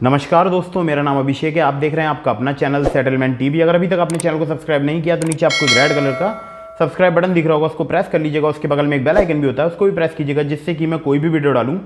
नमस्कार दोस्तों, मेरा नाम अभिषेक है। आप देख रहे हैं आपका अपना चैनल सेटलमेंट टीवी। अगर अभी तक आपने चैनल को सब्सक्राइब नहीं किया तो नीचे आपको एक रेड कलर का सब्सक्राइब बटन दिख रहा होगा, उसको प्रेस कर लीजिएगा। उसके बगल में एक बेल आइकन भी होता है, उसको भी प्रेस कीजिएगा, जिससे कि मैं कोई भी वीडियो डालूं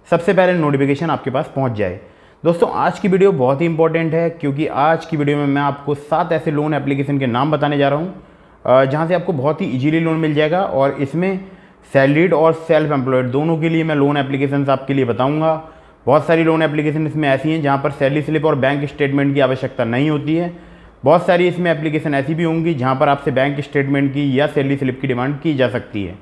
सबसे पहले नोटिफिकेशन आपके पास पहुंच जाए। दोस्तों, आज की वीडियो बहुत ही इंपॉर्टेंट है, क्योंकि आज की वीडियो में मैं आपको 7 ऐसे लोन एप्लीकेशन के नाम बताने जा रहा हूँ जहाँ से आपको बहुत ही ईजीली लोन मिल जाएगा। और इसमें सैलरीड और सेल्फ एम्प्लॉयड दोनों के लिए मैं लोन एप्लीकेशन आपके लिए बताऊँगा। बहुत सारी लोन एप्लीकेशन इसमें ऐसी हैं जहाँ पर सैलरी स्लिप और बैंक स्टेटमेंट की आवश्यकता नहीं होती है। बहुत सारी इसमें एप्लीकेशन ऐसी भी होंगी जहाँ पर आपसे बैंक स्टेटमेंट की या सैलरी स्लिप की डिमांड की जा सकती है।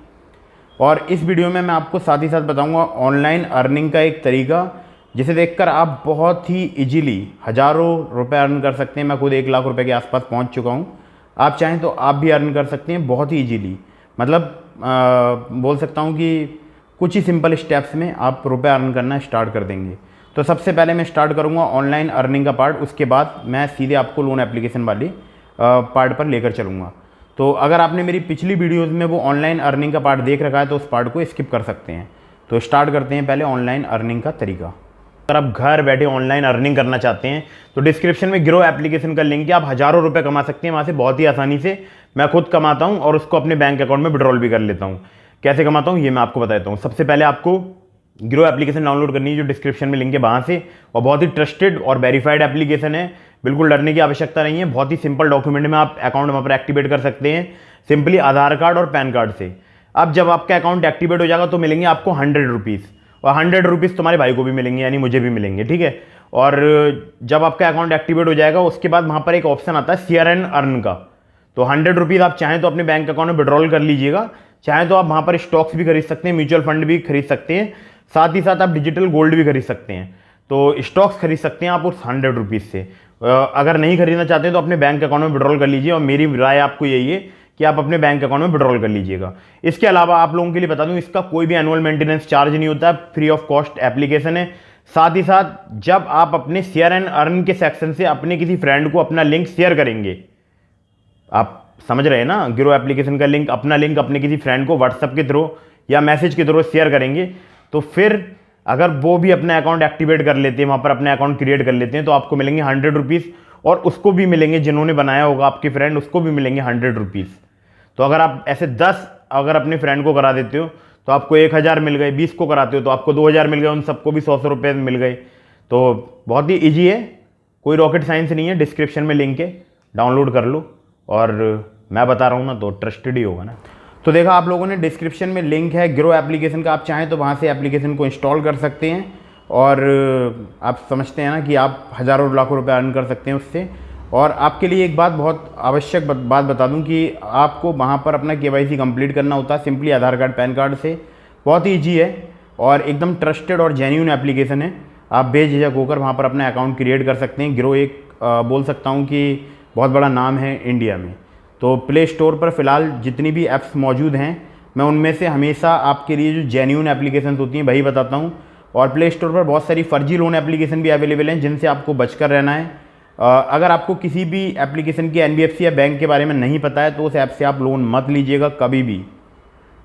और इस वीडियो में मैं आपको साथ ही साथ बताऊंगा ऑनलाइन अर्निंग का एक तरीका, जिसे देखकर आप बहुत ही इजीली हज़ारों रुपए अर्न कर सकते हैं। मैं खुद 1 लाख रुपए के आसपास पहुँच चुका हूँ। आप चाहें तो आप भी अर्न कर सकते हैं बहुत ही ईजीली। मतलब बोल सकता हूँ कि कुछ ही सिंपल स्टेप्स में आप रुपए अर्न करना स्टार्ट कर देंगे। तो सबसे पहले मैं स्टार्ट करूंगा ऑनलाइन अर्निंग का पार्ट, उसके बाद मैं सीधे आपको लोन एप्लीकेशन वाली पार्ट पर लेकर चलूँगा। तो अगर आपने मेरी पिछली वीडियोज़ में वो ऑनलाइन अर्निंग का पार्ट देख रखा है तो उस पार्ट को स्किप कर सकते हैं। तो स्टार्ट करते हैं पहले ऑनलाइन अर्निंग का तरीका। अगर आप घर बैठे ऑनलाइन अर्निंग करना चाहते हैं तो डिस्क्रिप्शन में ग्रो एप्लीकेशन का लिंक है, आप हज़ारों रुपये कमा सकते हैं वहाँ से बहुत ही आसानी से। मैं खुद कमाता हूँ और उसको अपने बैंक अकाउंट में विड्रॉल भी कर लेता हूँ। कैसे कमाता हूँ ये मैं आपको बताता हूँ। सबसे पहले आपको ग्रो एप्लीकेशन डाउनलोड करनी है, जो डिस्क्रिप्शन में लिंक है वहाँ से। और बहुत ही ट्रस्टेड और वेरीफाइड एप्लीकेशन है, बिल्कुल डरने की आवश्यकता नहीं है। बहुत ही सिंपल डॉक्यूमेंट में आप अकाउंट वहाँ पर एक्टिवेट कर सकते हैं, सिंपली आधार कार्ड और पैन कार्ड से। अब जब आपका अकाउंट एक्टिवेट हो जाएगा तो मिलेंगे आपको 100 रुपीज़, और 100 रुपीज़ तुम्हारे भाई को भी मिलेंगे, यानी मुझे भी मिलेंगे, ठीक है। और जब आपका अकाउंट एक्टिवेट हो जाएगा उसके बाद वहाँ पर एक ऑप्शन आता है शेयर एंड अर्न का। तो 100 रुपीज़ आप चाहें तो अपने बैंक अकाउंट में विड्रॉल कर लीजिएगा, चाहे तो आप वहाँ पर स्टॉक्स भी खरीद सकते हैं, म्यूचुअल फंड भी खरीद सकते हैं, साथ ही साथ आप डिजिटल गोल्ड भी खरीद सकते हैं। तो स्टॉक्स खरीद सकते हैं आप उस 100 रुपीज़ से। अगर नहीं खरीदना चाहते तो अपने बैंक अकाउंट में विड्रॉल कर लीजिए, और मेरी राय आपको यही है कि आप अपने बैंक अकाउंट में विड्रॉल कर लीजिएगा। इसके अलावा आप लोगों के लिए बता दूं, इसका कोई भी एनुअल मेंटेनेंस चार्ज नहीं होता, फ्री ऑफ कॉस्ट एप्लीकेशन है। साथ ही साथ जब आप अपने शेयर एंड अर्न के सेक्शन से अपने किसी फ्रेंड को अपना लिंक शेयर करेंगे, आप समझ रहे हैं ना, ग्रो एप्लीकेशन का लिंक, अपना लिंक अपने किसी फ्रेंड को व्हाट्सएप के थ्रू या मैसेज के थ्रू शेयर करेंगे, तो फिर अगर वो भी अपना अकाउंट एक्टिवेट कर लेते हैं, वहाँ पर अपना अकाउंट क्रिएट कर लेते हैं, तो आपको मिलेंगे 100 रुपीज़। और उसको भी मिलेंगे, जिन्होंने बनाया होगा आपके फ्रेंड, उसको भी मिलेंगे 100 रुपीज़। तो अगर आप ऐसे 10 अगर अपने फ्रेंड को करा देते हो तो आपको 1000 मिल गए, 20 को कराते हो तो आपको 2000 मिल गए, उन सबको भी 100 रुपये मिल गए। तो बहुत ही ईजी है, कोई रॉकेट साइंस नहीं है। डिस्क्रिप्शन में लिंक है, डाउनलोड कर लो। और मैं बता रहा हूँ ना तो ट्रस्टेड ही होगा ना। तो देखा आप लोगों ने, डिस्क्रिप्शन में लिंक है ग्रो एप्लीकेशन का, आप चाहें तो वहाँ से एप्लीकेशन को इंस्टॉल कर सकते हैं। और आप समझते हैं ना कि आप हज़ारों लाखों रुपए अर्न कर सकते हैं उससे। और आपके लिए एक बात, बहुत आवश्यक बात बता दूं कि आपको वहाँ पर अपना KYC कंप्लीट करना होता है, सिंपली आधार कार्ड पैन कार्ड से। बहुत ही ईजी है और एकदम ट्रस्टेड और जेन्युइन एप्लीकेशन है। आप बेझिझक होकर वहाँ पर अपना अकाउंट क्रिएट कर सकते हैं। ग्रो एक बोल सकता हूँ कि बहुत बड़ा नाम है इंडिया में। तो प्ले स्टोर पर फ़िलहाल जितनी भी ऐप्स मौजूद हैं, मैं उनमें से हमेशा आपके लिए जो जेन्युइन एप्लीकेशन होती हैं वही बताता हूँ। और प्ले स्टोर पर बहुत सारी फर्जी लोन एप्लीकेशन भी अवेलेबल हैं, जिनसे आपको बचकर रहना है। अगर आपको किसी भी एप्लीकेशन की NBFC या बैंक के बारे में नहीं पता है तो उस ऐप से आप लोन मत लीजिएगा कभी भी,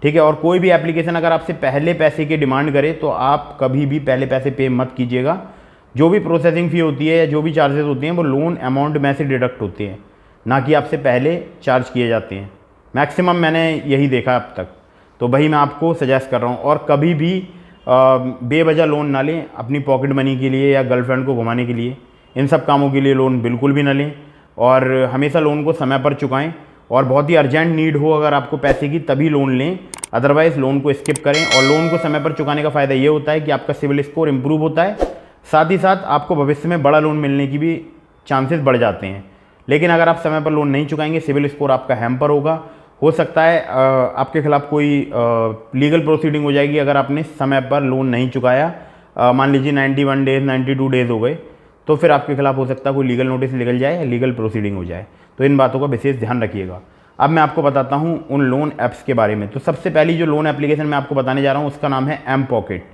ठीक है। और कोई भी एप्लीकेशन अगर आपसे पहले पैसे की डिमांड करे तो आप कभी भी पहले पैसे पे मत कीजिएगा। जो भी प्रोसेसिंग फ़ी होती है या जो भी चार्जेस होते हैं वो लोन अमाउंट में से डिडक्ट होते हैं, ना कि आपसे पहले चार्ज किए जाते हैं। मैक्सिमम मैंने यही देखा अब तक, तो वही मैं आपको सजेस्ट कर रहा हूँ। और कभी भी बेवजह लोन ना लें, अपनी पॉकेट मनी के लिए या गर्लफ्रेंड को घुमाने के लिए, इन सब कामों के लिए लोन बिल्कुल भी ना लें। और हमेशा लोन को समय पर चुकाएं, और बहुत ही अर्जेंट नीड हो अगर आपको पैसे की तभी लोन लें, अदरवाइज़ लोन को स्किप करें। और लोन को समय पर चुकाने का फ़ायदा ये होता है कि आपका सिविल स्कोर इम्प्रूव होता है, साथ ही साथ आपको भविष्य में बड़ा लोन मिलने की भी चांसेस बढ़ जाते हैं। लेकिन अगर आप समय पर लोन नहीं चुकाएंगे, सिविल स्कोर आपका हैम्पर होगा, हो सकता है आपके खिलाफ कोई लीगल प्रोसीडिंग हो जाएगी अगर आपने समय पर लोन नहीं चुकाया। मान लीजिए 91 डेज़ 92 डेज़ हो गए, तो फिर आपके खिलाफ हो सकता है कोई लीगल नोटिस निकल जाए या लीगल प्रोसीडिंग हो जाए। तो इन बातों का विशेष ध्यान रखिएगा। अब मैं आपको बताता हूँ उन लोन ऐप्स के बारे में। तो सबसे पहली जो लोन एप्लीकेशन मैं आपको बताने जा रहा हूँ उसका नाम है एम पॉकेट।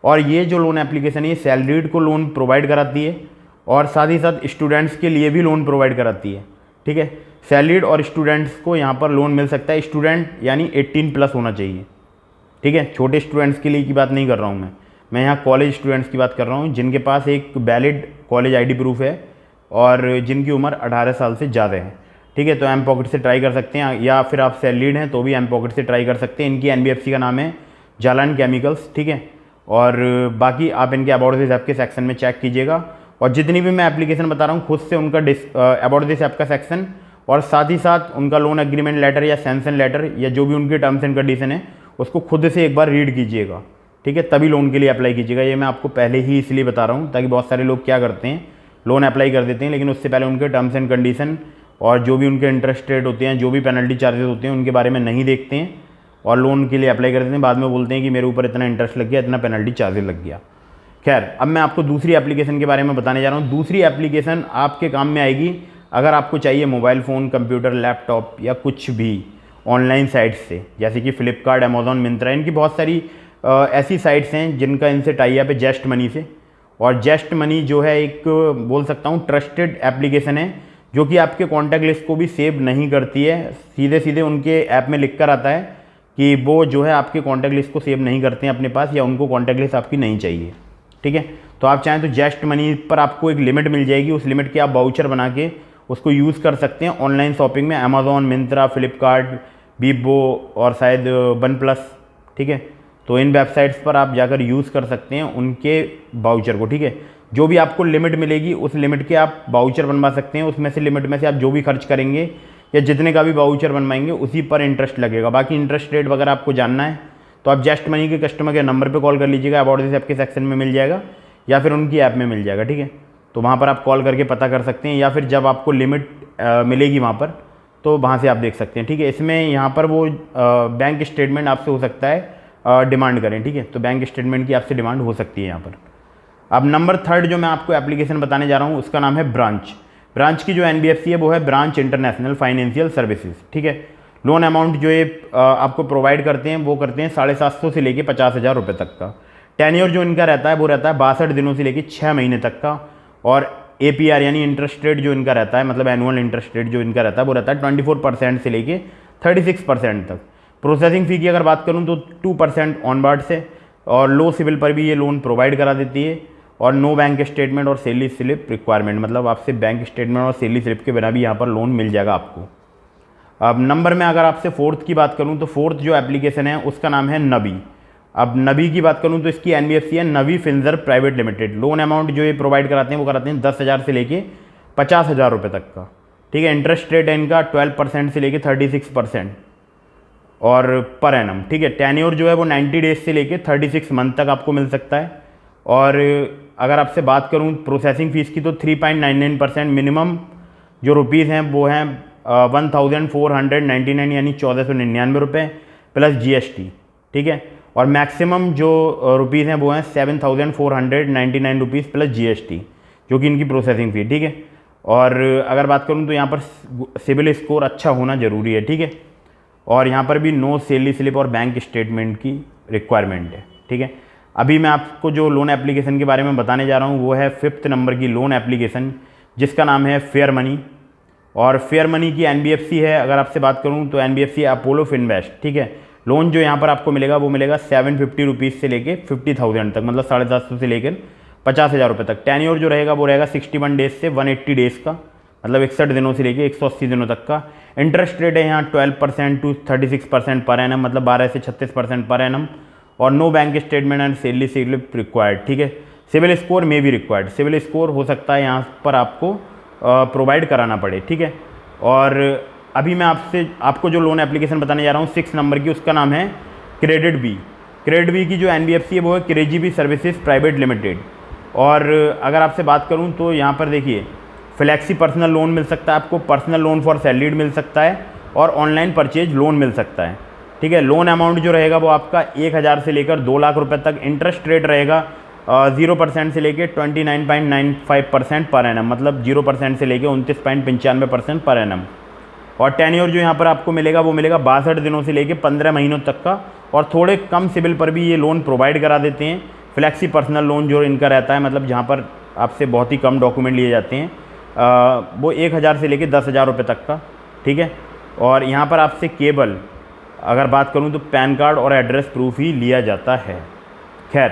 और ये जो लोन एप्लीकेशन है ये सैलरीड को लोन प्रोवाइड कराती है, और साथ ही साथ स्टूडेंट्स के लिए भी लोन प्रोवाइड कराती है, ठीक है। सैलरीड और स्टूडेंट्स को यहाँ पर लोन मिल सकता है। स्टूडेंट यानी 18+ होना चाहिए, ठीक है। छोटे स्टूडेंट्स के लिए की बात नहीं कर रहा हूँ मैं यहाँ कॉलेज स्टूडेंट्स की बात कर रहा हूँ जिनके पास एक वैलिड कॉलेज आईडी प्रूफ है और जिनकी उम्र 18 साल से ज़्यादा है। ठीक है, तो एम पॉकेट से ट्राई कर सकते हैं, या फिर आप सैलरीड हैं तो भी एम पॉकेट से ट्राई कर सकते हैं। इनकी एनबीएफसी का नाम है जालान केमिकल्स। ठीक है, और बाकी आप इनके अबाउट दिस ऐप के सेक्शन में चेक कीजिएगा। और जितनी भी मैं एप्लीकेशन बता रहा हूँ खुद से उनका अबाउट दिस ऐप का सेक्शन और साथ ही साथ उनका लोन एग्रीमेंट लेटर या सैंक्शन लेटर या जो भी उनकी टर्म्स एंड कंडीशन है उसको खुद से एक बार रीड कीजिएगा। ठीक है, तभी लोन के लिए अप्लाई कीजिएगा। ये मैं आपको पहले ही इसलिए बता रहा हूँ ताकि बहुत सारे लोग क्या करते हैं, लोन अप्लाई कर देते हैं लेकिन उससे पहले उनके टर्म्स एंड कंडीशन और जो भी उनके इंटरेस्ट रेट होते हैं, जो भी पेनल्टी चार्जेस होते हैं उनके बारे में नहीं देखते हैं और लोन के लिए अप्लाई कर देते हैं। बाद में बोलते हैं कि मेरे ऊपर इतना इंटरेस्ट लग गया, इतना पेनल्टी चार्जेस लग गया। खैर, अब मैं आपको दूसरी एप्लीकेशन के बारे में बताने जा रहा हूँ। दूसरी एप्लीकेशन आपके काम में आएगी अगर आपको चाहिए मोबाइल फ़ोन, कंप्यूटर, लैपटॉप या कुछ भी ऑनलाइन साइट्स से, जैसे कि फ्लिपकार्ट, अमेजोन, मिंत्रा। इनकी बहुत सारी ऐसी साइट्स हैं जिनका इनसे टाई अप है जस्ट मनी से। और जस्ट मनी जो है एक बोल सकता हूँ ट्रस्टेड एप्लीकेशन है जो कि आपके कॉन्टैक्ट लिस्ट को भी सेव नहीं करती है। सीधे सीधे उनके ऐप में लिख कर आता है कि वो जो है आपके कॉन्टैक्ट लिस्ट को सेव नहीं करते हैं अपने पास, या उनको कॉन्टैक्ट लिस्ट आपकी नहीं चाहिए। ठीक है, तो आप चाहें तो जस्ट मनी पर आपको एक लिमिट मिल जाएगी, उस लिमिट के आप वाउचर बना के उसको यूज़ कर सकते हैं ऑनलाइन शॉपिंग में। अमेजोन, मिंत्रा, फ्लिपकार्ट, वीवो और शायद वन प्लस। ठीक है, तो इन वेबसाइट्स पर आप जाकर यूज़ कर सकते हैं उनके वाउचर को। ठीक है, जो भी आपको लिमिट मिलेगी उस लिमिट के आप वाउचर बनवा सकते हैं। उसमें से लिमिट में से आप जो भी खर्च करेंगे या जितने का भी वाउचर बनवाएंगे उसी पर इंटरेस्ट लगेगा। बाकी इंटरेस्ट रेट वगैरह आपको जानना है तो आप जस्ट मनी के कस्टमर के नंबर पे कॉल कर लीजिएगा, अबाउट दिस ऐप के सेक्शन में मिल जाएगा या फिर उनकी ऐप में मिल जाएगा। ठीक है, तो वहाँ पर आप कॉल करके पता कर सकते हैं, या फिर जब आपको लिमिट मिलेगी वहाँ पर तो वहाँ से आप देख सकते हैं। ठीक है, इसमें यहाँ पर वो बैंक स्टेटमेंट आपसे हो सकता है डिमांड करें। ठीक है, तो बैंक स्टेटमेंट की आपसे डिमांड हो सकती है यहाँ पर। अब नंबर थर्ड जो मैं आपको एप्लीकेशन बताने जा रहा हूँ उसका नाम है ब्रांच। ब्रांच की जो एनबीएफसी है वो है ब्रांच इंटरनेशनल फाइनेंशियल सर्विसेज। ठीक है, लोन अमाउंट जो ये आपको प्रोवाइड करते हैं वो करते हैं 750 से लेके 50,000 रुपये तक का। टेन्योर जो इनका रहता है वो रहता है 62 दिनों से लेके 6 महीने तक का। और APR यानी इंटरेस्ट रेट जो इनका रहता है, मतलब एनुअल इंटरेस्ट रेट जो इनका रहता है वो रहता है 24% से लेके 36% तक। प्रोसेसिंग फ़ी की अगर बात करूँ तो 2% ऑनबोर्ड से, और लो सिविल पर भी ये लोन प्रोवाइड करा देती है। और नो बैंक स्टेटमेंट और सैलरी स्लिप रिक्वायरमेंट, मतलब आपसे बैंक स्टेटमेंट और सैलरी स्लिप के बिना भी यहाँ पर लोन मिल जाएगा आपको। अब नंबर में अगर आपसे फोर्थ की बात करूँ तो फोर्थ जो एप्लीकेशन है उसका नाम है नबी। अब नबी की बात करूँ तो इसकी एनबीएफसी है नबी Fincher private limited. Loan amount जो ये प्रोवाइड कराते हैं वो कराते हैं 10,000 से लेके 50,000 रुपये तक का। ठीक है, इंटरेस्ट रेट है इनका 12% से लेके 36% और पर एनम। ठीक है, टेन्योर जो है वो 90 डेज से लेके 36 मंथ तक आपको मिल सकता है। और अगर आपसे बात करूं प्रोसेसिंग फ़ीस की तो 3.99% मिनिमम जो रुपीज़ हैं वो हैं 1,499 यानी 1,499 रुपये प्लस GST। ठीक है, और मैक्सिमम जो रुपीज़ हैं वो हैं 7,499 रुपीज़ प्लस GST जो कि इनकी प्रोसेसिंग फ़ी। ठीक है, और अगर बात करूं तो यहाँ पर सिविल स्कोर अच्छा होना ज़रूरी है। ठीक है, और यहाँ पर भी नो सैलरी स्लिप और बैंक स्टेटमेंट की रिक्वायरमेंट है। ठीक है, अभी मैं आपको जो लोन एप्लीकेशन के बारे में बताने जा रहा हूँ वो है 5th नंबर की लोन एप्लीकेशन जिसका नाम है फेयर मनी। और फेयर मनी की एनबीएफसी है, अगर आपसे बात करूँ तो एनबीएफसी अपोलो फिनवेस्ट। ठीक है, लोन जो यहाँ पर आपको मिलेगा वो मिलेगा 750 रुपीज़ से लेके 50,000 तक, मतलब 750 से लेकर 50,000 रुपये तक। टेन्योर जो रहेगा वो रहेगा 61 डेज से 180 डेज़ का, मतलब 61 दिनों से लेके 180 दिनों तक का। इंटरेस्ट रेट है यहाँ 12% टू 36% पर एनम, मतलब 12 से 36% पर एनम। और no bank statement and salary slip required. ठीक है, सिविल स्कोर में भी रिक्वायर्ड, सिविल स्कोर हो सकता है यहाँ पर आपको प्रोवाइड कराना पड़े। ठीक है, और अभी मैं आपको जो लोन एप्लीकेशन बताने जा रहा हूँ 6 नंबर की, उसका नाम है क्रेडिट बी। क्रेडिट बी की जो एनबीएफसी है वो है क्रेजी सर्विसेज प्राइवेट लिमिटेड। और अगर आपसे बात करूँ तो यहाँ पर देखिए फ्लैक्सी पर्सनल लोन मिल सकता है आपको, पर्सनल लोन फॉर सैलरीड मिल सकता है और ऑनलाइन परचेज लोन मिल सकता है। ठीक है, लोन अमाउंट जो रहेगा वो आपका 1,000 से लेकर 2 लाख रुपए तक। इंटरेस्ट रेट रहेगा 0% से लेकर 29.95% पर एनम, मतलब 0% से लेकर 29.95% पर एनम। और टेन्योर जो यहाँ पर आपको मिलेगा वो मिलेगा 62 दिनों से लेकर 15 महीनों तक का। और थोड़े कम सिबिल पर भी ये लोन प्रोवाइड करा देते हैं। फ्लैक्सी पर्सनल लोन जो इनका रहता है, मतलब जहाँ पर आपसे बहुत ही कम डॉक्यूमेंट लिए जाते हैं, वो 1,000 से लेकर 10,000 रुपये तक का। ठीक है, और यहाँ पर आपसे केवल अगर बात करूँ तो पैन कार्ड और एड्रेस प्रूफ ही लिया जाता है। खैर,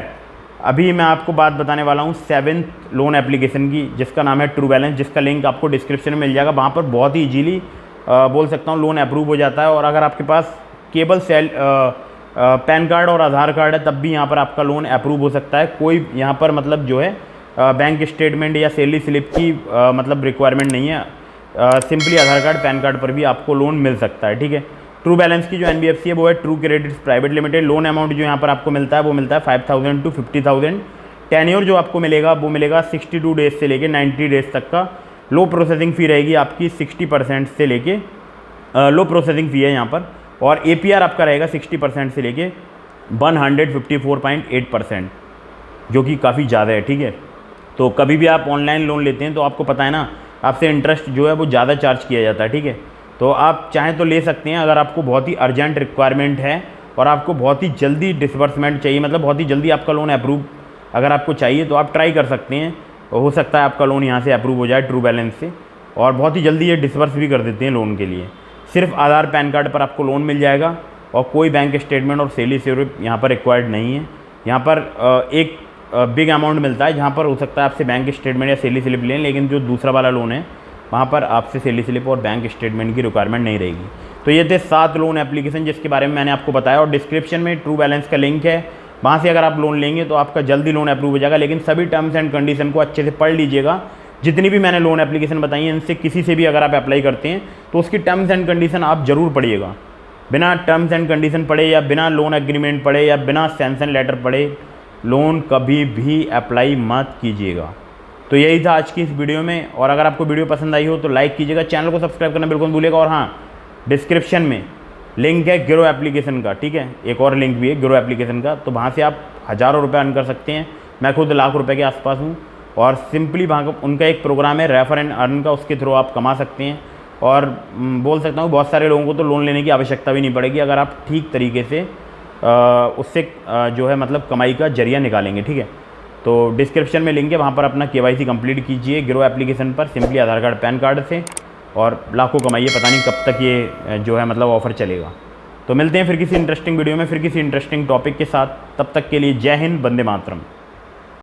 अभी मैं आपको बात बताने वाला हूँ 7th लोन एप्लीकेशन की, जिसका नाम है ट्रू बैलेंस, जिसका लिंक आपको डिस्क्रिप्शन में मिल जाएगा। वहाँ पर बहुत ही ईजीली बोल सकता हूँ लोन अप्रूव हो जाता है। और अगर आपके पास केवल पैन कार्ड और आधार कार्ड है तब भी यहाँ पर आपका लोन अप्रूव हो सकता है। कोई यहाँ पर मतलब जो है बैंक स्टेटमेंट या सैलरी स्लिप की मतलब रिक्वायरमेंट नहीं है। सिंपली आधार कार्ड पैन कार्ड पर भी आपको लोन मिल सकता है, ठीक है। ट्रू बैलेंस की जो NBFC है वो है true credit private limited. Loan amount जो यहाँ पर आपको मिलता है वो मिलता है 5,000 to 50,000। टेन्योर जो आपको मिलेगा वो मिलेगा 62 डेज से लेके 90 डेज तक का। लो प्रोसेसिंग फ़ी रहेगी आपकी 60% से लेके लो प्रोसेसिंग फ़ी है यहाँ पर। और APR आपका रहेगा 60% से लेके 154.8%, जो कि काफ़ी ज़्यादा है, ठीक है। तो कभी भी आप ऑनलाइन लोन लेते हैं तो आपको पता है ना, आपसे इंटरेस्ट जो है वो ज़्यादा चार्ज किया जाता है, ठीक है। तो आप चाहें तो ले सकते हैं अगर आपको बहुत ही अर्जेंट रिक्वायरमेंट है और आपको बहुत ही जल्दी डिसबर्समेंट चाहिए, मतलब बहुत ही जल्दी आपका लोन अप्रूव अगर आपको चाहिए तो आप ट्राई कर सकते हैं। हो सकता है आपका लोन यहाँ से अप्रूव हो जाए ट्रू बैलेंस से, और बहुत ही जल्दी ये डिसबर्स भी कर देते हैं लोन के लिए। सिर्फ आधार पैन कार्ड पर आपको लोन मिल जाएगा और कोई बैंक स्टेटमेंट और सैलरी स्लिप यहाँ पर रिक्वायर्ड नहीं है। यहाँ पर एक बिग अमाउंट मिलता है जहाँ पर हो सकता है आपसे बैंक स्टेटमेंट या सैलरी स्लिप लें, लेकिन जो दूसरा वाला लोन है वहाँ पर आपसे सैलरी स्लिप और बैंक स्टेटमेंट की रिक्वायरमेंट नहीं रहेगी। तो ये थे 7 लोन एप्लीकेशन जिसके बारे में मैंने आपको बताया, और डिस्क्रिप्शन में ट्रू बैलेंस का लिंक है। वहाँ से अगर आप लोन लेंगे तो आपका जल्दी लोन अप्रूव हो जाएगा। लेकिन सभी टर्म्स एंड कंडीशन को अच्छे से पढ़ लीजिएगा। जितनी भी मैंने लोन एप्लीकेशन बताई हैं इनसे किसी से भी अगर आप अप्लाई करते हैं तो उसकी टर्म्स एंड कंडीशन आप ज़रूर पढ़िएगा। बिना टर्म्स एंड कंडीशन पढ़े या बिना लोन एग्रीमेंट पढ़े या बिना सैंक्शन लेटर पढ़े लोन कभी भी अप्लाई मत कीजिएगा। तो यही था आज की इस वीडियो में, और अगर आपको वीडियो पसंद आई हो तो लाइक कीजिएगा, चैनल को सब्सक्राइब करना बिल्कुल भूलिएगा। और हाँ, डिस्क्रिप्शन में लिंक है ग्रो एप्लीकेशन का, ठीक है। एक और लिंक भी है ग्रो एप्लीकेशन का, तो वहाँ से आप हज़ारों रुपये अर्न कर सकते हैं। मैं खुद लाख रुपए के आसपास हूँ, और सिंपली वहाँ का उनका एक प्रोग्राम है रेफर एंड अर्न का, उसके थ्रू आप कमा सकते हैं। और बोल सकता हूँ बहुत सारे लोगों को तो लोन लेने की आवश्यकता भी नहीं पड़ेगी अगर आप ठीक तरीके से उससे जो है मतलब कमाई का जरिया निकालेंगे, ठीक है। तो डिस्क्रिप्शन में लिंक है, वहाँ पर अपना KYC कंप्लीट कीजिए ग्रो एप्लीकेशन पर सिंपली आधार कार्ड पैन कार्ड से, और लाखों कमाइए। पता नहीं कब तक ये जो है मतलब ऑफ़र चलेगा। तो मिलते हैं फिर किसी इंटरेस्टिंग वीडियो में, फिर किसी इंटरेस्टिंग टॉपिक के साथ। तब तक के लिए जय हिंद, वंदे मातरम।